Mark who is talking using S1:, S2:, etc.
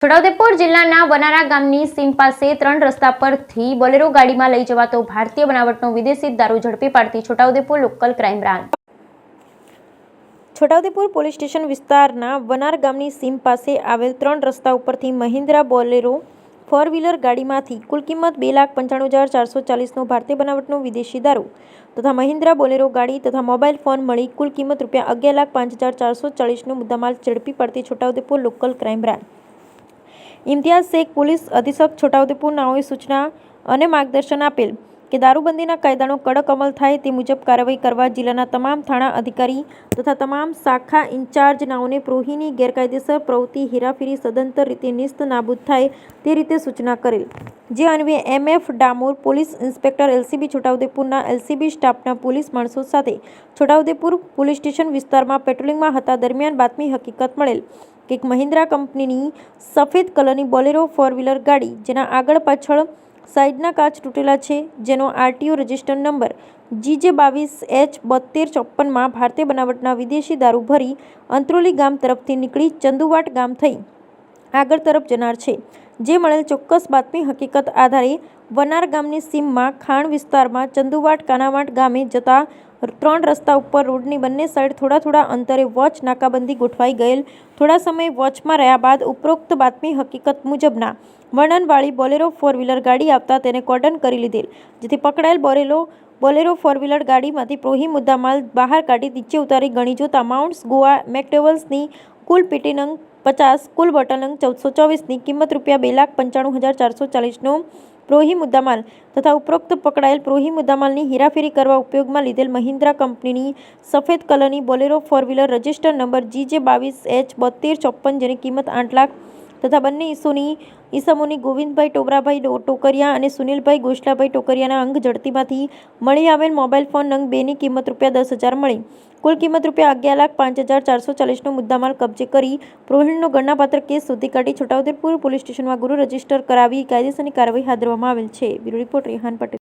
S1: છોટાઉદેપુર જિલ્લાના વનારા ગામની સીમ પાસે 3 રસ્તા પરથી બોલેરો ગાડીમાં લઈ જવાતો ભારતીય બનાવટનો વિદેશી દારૂ ઝડપી પાડતી Chhota Udaipur local crime branch. Chhota Udaipur police station વિસ્તારના વનાર ગામની સીમ પાસે આવેલ 3 રસ્તા ઉપરથી મહિન્દ્રા બોલેરો 4-વ્હીલર ગાડીમાંથી કુલ કિંમત 2,95,440નો ભારતીય બનાવટનો વિદેશી દારૂ તથા મહિન્દ્રા બોલેરો ગાડી તથા મોબાઈલ ફોન મળી કુલ કિંમત ₹11,05,440નો મુદ્દામાલ ઝડપી પાડતી Chhota Udaipur local crime branch. Imtiyaz Shaikh police અધિક્ષક છોટાઉદેપુર નાઓએ સૂચના અને માર્ગદર્શન આપેલ કે દારૂબંધીના કાયદાનો કડક અમલ થાય તે મુજબ કાર્યવાહી કરવા જિલ્લાના તમામ થાણા અધિકારી તથા તમામ શાખા ઇન્ચાર્જ નાઓને પ્રોહીની ગેરકાયદેસર પ્રવૃત્તિ હેરાફેરી સદંતર રીતે નિસ્ત નાબૂદ થાય તે રીતે સૂચના કરેલ. જે અન્વયે MF Damor police inspector LCB છોટાઉદેપુરના એલસીબી સ્ટાફના પોલીસ માણસો સાથે છોટાઉદેપુર પોલીસ સ્ટેશન વિસ્તારમાં પેટ્રોલિંગમાં હતા દરમિયાન બાતમી હકીકત મળેલ કે એક મહિન્દ્રા કંપનીની સફેદ કલરની બોલેરો 4-વ્હીલર ગાડી જેના આગળ પાછળ સાઇડના કાચ તૂટેલા છે, જેનો આરટીઓ રજિસ્ટર નંબર GJ22H7254માં ભારતીય બનાવટના વિદેશી દારૂ ભરી અંત્રોલી ગામ તરફથી નીકળી ચંદુવાટ ગામ થઈ આગળ તરફ જનાર છે. જે મળેલ ચોક્કસ બાતમી હકીકત આધારે વનાર ગામની સીમમાં ખાણ વિસ્તારમાં ચંદુવાટ કાનાવાટ ગામે જતા 3 રસ્તા ઉપર રોડની બંને સાઈડ થોડા અંતરે વોચ નાકાબંધી ગોઠવાઈ ગયેલ. થોડા સમય વોચમાં રહ્યા બાદ ઉપરોક્ત બાતમી હકીકત મુજબના વર્ણનવાળી બોલેરો 4-વ્હીલર ગાડી આવતા તેને કોર્ડન કરી લીધેલ, જેથી પકડાયેલ બોલેરો 4-વ્હીલર ગાડીમાંથી પ્રોહી મુદ્દામાલ બહાર કાઢી નીચે ઉતારી ગણી જોતા માઉન્ટ્સ ગોવા મેકડેવલ્સની કુલ પેટી નંગ 50 કુલ બોટલ નંગ 1424ની કિંમત ₹2,95,440નો પ્રોહી મુદ્દામાલ તથા ઉપરોક્ત પકડાયેલ પ્રોહી મુદ્દામાલની હેરાફેરી કરવા ઉપયોગમાં લીધેલ મહિન્દ્રા કંપનીની સફેદ કલરની બોલેરો 4-વ્હીલર રજિસ્ટર નંબર GJ22H7254 જેની કિંમત 8 લાખ તથા બંને ઈસમોની ગોવિંદભાઈ ટોબરાભાઈ ટોકરિયા અને સુનિલભાઈ ગોશલાભાઈ ટોકરિયાના અંગ ઝડતીમાંથી મળી આવેલ મોબાઈલ ફોન નંગ 2ની કિંમત ₹10,000 મળી કુલ કિંમત ₹11,05,440નો મુદ્દામાલ કબજે કરી પ્રોહિણનો ગણનાપાત્ર કેસ શોધી કાઢી છોટાઉદેપુર પોલીસ સ્ટેશનમાં ગુનો રજીસ્ટર કરાવી કાયદેસરની કાર્યવાહી હાથ ધરવામાં આવેલ છે. Bureau report Rehan Patel.